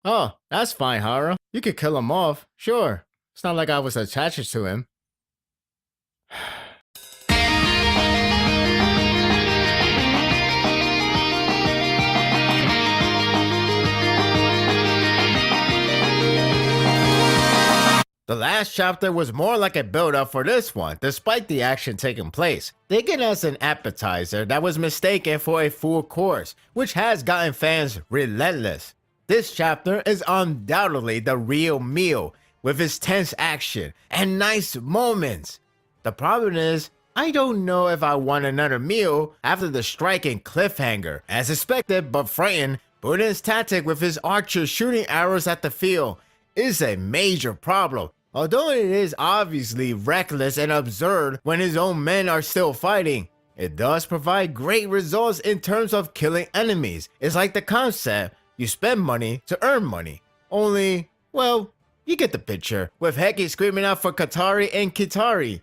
Oh, that's fine, Hara. You could kill him off, sure. It's not like I was attached to him. The last chapter was more like a build-up for this one, despite the action taking place, thinking as an appetizer that was mistaken for a full course, which has gotten fans relentless. This chapter is undoubtedly the real meal, with its tense action and nice moments. The problem is, I don't know if I want another meal after the striking cliffhanger. As expected but frightened, Bunin's tactic with his archers shooting arrows at the field is a major problem. Although it is obviously reckless and absurd when his own men are still fighting, it does provide great results in terms of killing enemies. It's like the concept, you spend money to earn money. Only, well, you get the picture, with Heki screaming out for Katari and Katari.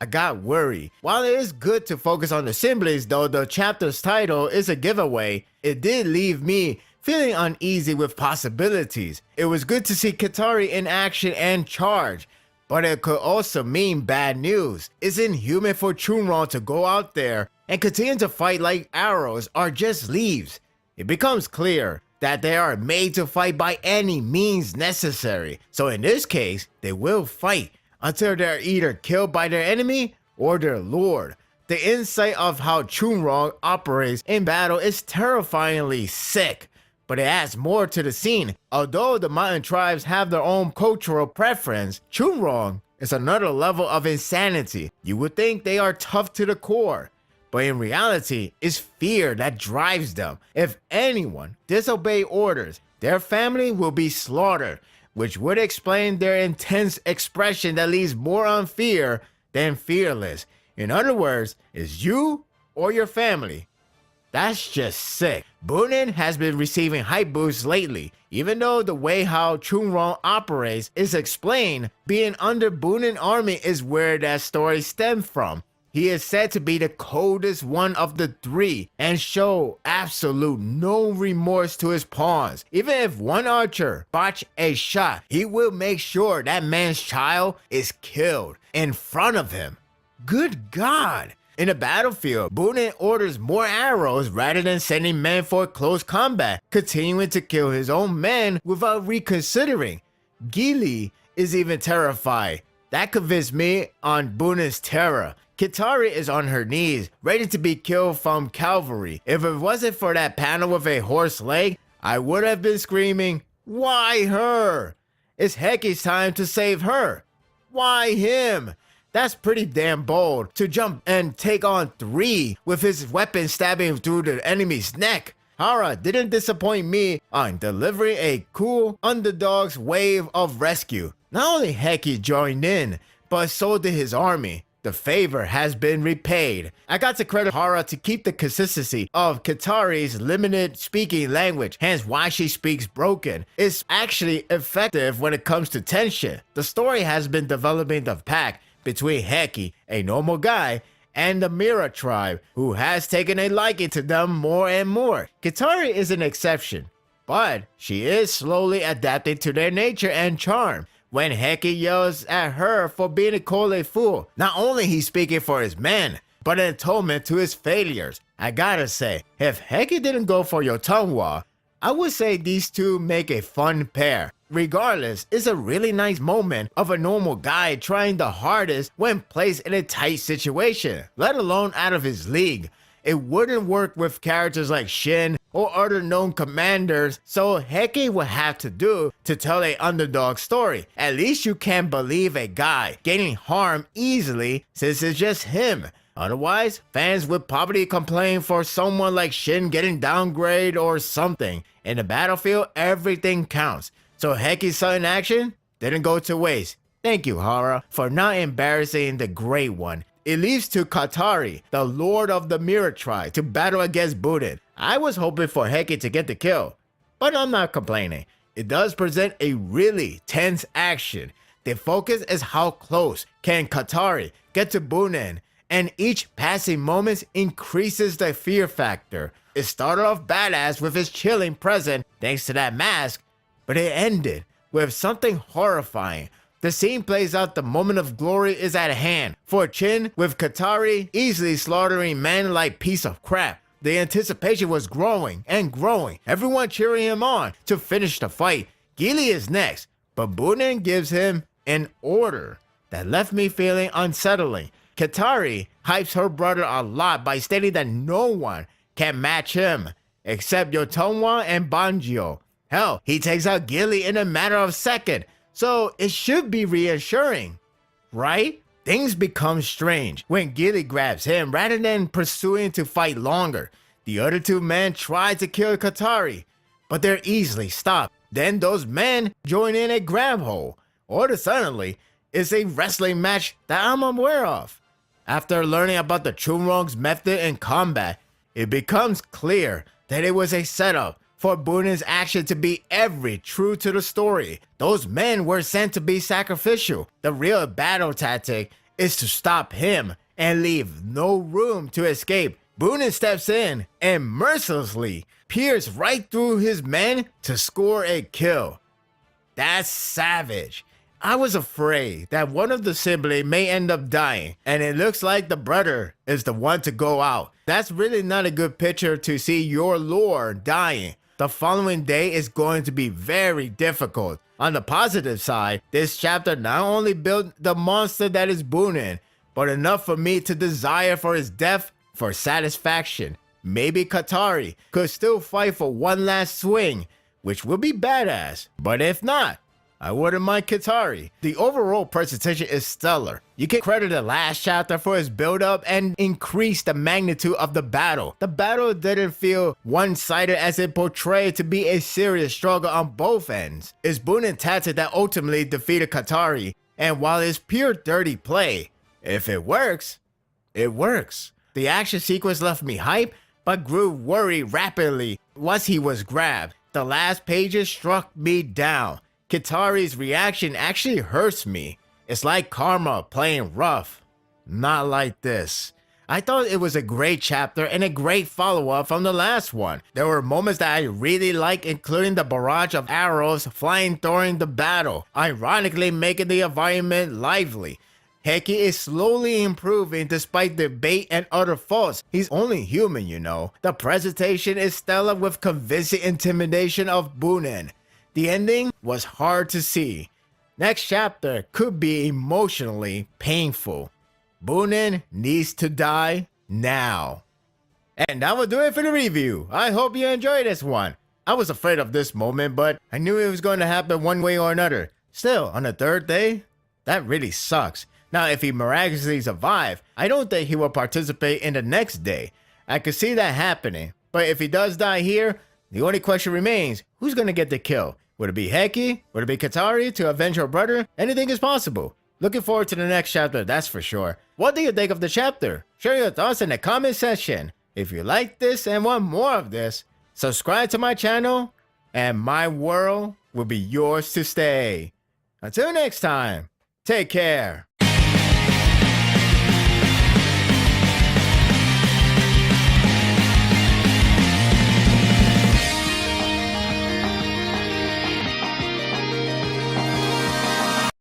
I got worried. While it is good to focus on the siblings, though the chapter's title is a giveaway, it did leave me feeling uneasy with possibilities. It was good to see Katari in action and charge, but it could also mean bad news. It's inhuman for Chunrong to go out there and continue to fight like arrows are just leaves. It becomes clear that they are made to fight by any means necessary. So in this case, they will fight until they're either killed by their enemy or their lord. The insight of how Chunrong operates in battle is terrifyingly sick, but it adds more to the scene. Although the mountain tribes have their own cultural preference, Chunrong is another level of insanity. You would think they are tough to the core, but in reality, it's fear that drives them. If anyone disobey orders, their family will be slaughtered, which would explain their intense expression that leaves more on fear than fearless. In other words, it's you or your family. That's just sick. Bunin has been receiving hype boosts lately, even though the way how Chunrong operates is explained. Being under Bunin army is where that story stemmed from. He is said to be the coldest one of the three and show absolute no remorse to his pawns. Even if one archer botch a shot, he will make sure that man's child is killed in front of him. Good God! In the battlefield, Bunin orders more arrows rather than sending men for close combat, continuing to kill his own men without reconsidering. Gili is even terrified. That convinced me on Bunin's terror. Katari is on her knees, ready to be killed from cavalry. If it wasn't for that panel with a horse leg, I would have been screaming, "Why her?" It's Heki's time to save her. Why him? That's pretty damn bold to jump and take on 3 with his weapon stabbing through the enemy's neck. Hara didn't disappoint me on delivering a cool underdog's wave of rescue. Not only Heki joined in, but so did his army. The favor has been repaid. I got to credit Hara to keep the consistency of Katari's limited speaking language, hence why she speaks broken. It's actually effective when it comes to tension. The story has been developing the pack between Heki, a normal guy, and the Mira tribe, who has taken a liking to them more and more. Katari is an exception, but she is slowly adapting to their nature and charm. When Heki yells at her for being called a fool, not only he's speaking for his men, but an atonement to his failures. I gotta say, if Heki didn't go for Yotunwa, I would say these two make a fun pair. Regardless, it's a really nice moment of a normal guy trying the hardest when placed in a tight situation, let alone out of his league. It wouldn't work with characters like Shin or other known commanders, so Heki would have to do to tell a underdog story. At least you can believe a guy getting harmed easily since it's just him. Otherwise, fans would probably complain for someone like Shin getting downgraded or something. In the battlefield, everything counts. So Heki's sudden action didn't go to waste. Thank you, Hara, for not embarrassing the Great One. It leads to Katari, the Lord of the Mirror Tribe, to battle against Bunin. I was hoping for Heki to get the kill, but I'm not complaining. It does present a really tense action. The focus is how close can Katari get to Bunin, and each passing moment increases the fear factor. It started off badass with his chilling presence thanks to that mask, but it ended with something horrifying. The scene plays out the moment of glory is at hand for Chin, with Katari easily slaughtering man like piece of crap. The anticipation was growing and growing, everyone cheering him on to finish the fight. Gili is next, but Bunin gives him an order that left me feeling unsettling. Katari hypes her brother a lot by stating that no one can match him except Yotonwa and Banjo. Hell, he takes out Gili in a matter of seconds, so it should be reassuring, right? Things become strange when Gili grabs him rather than pursuing to fight longer. The other two men try to kill Katari, but they're easily stopped. Then those men join in a grab hold. Order suddenly is a wrestling match that I'm aware of. After learning about the Chunrong's method in combat, it becomes clear that it was a setup for Bunin's action to be every true to the story. Those men were sent to be sacrificial. The real battle tactic is to stop him and leave no room to escape. Bunin steps in and mercilessly pierces right through his men to score a kill. That's savage. I was afraid that one of the siblings may end up dying, and it looks like the brother is the one to go out. That's really not a good picture to see your lord dying. The following day is going to be very difficult. On the positive side, this chapter not only built the monster that is Bunin, but enough for me to desire for his death for satisfaction. Maybe Katari could still fight for one last swing, which would be badass. But if not, I wouldn't mind Katari. The overall presentation is stellar. You can credit the last chapter for its build-up and increase the magnitude of the battle. The battle didn't feel one-sided as it portrayed to be a serious struggle on both ends. It's Bunin tactic that ultimately defeated Katari, and while it's pure dirty play, if it works, it works. The action sequence left me hyped, but grew worried rapidly once he was grabbed. The last pages struck me down. Katari's reaction actually hurts me. It's like karma playing rough. Not like this. I thought it was a great chapter and a great follow-up from the last one. There were moments that I really liked, including the barrage of arrows flying during the battle, ironically making the environment lively. Heki is slowly improving despite the bait and other faults. He's only human, you know. The presentation is stellar with convincing intimidation of Bunin. The ending was hard to see. Next chapter could be emotionally painful. Bunin needs to die now. And that will do it for the review. I hope you enjoyed this one. I was afraid of this moment, but I knew it was going to happen one way or another. Still, on the third day, that really sucks. Now, if he miraculously survived, I don't think he will participate in the next day. I could see that happening. But if he does die here, the only question remains, who's going to get the kill? Would it be Heki? Would it be Katari to avenge her brother? Anything is possible. Looking forward to the next chapter, that's for sure. What do you think of the chapter? Share your thoughts in the comment section. If you like this and want more of this, subscribe to my channel, and my world will be yours to stay. Until next time, take care.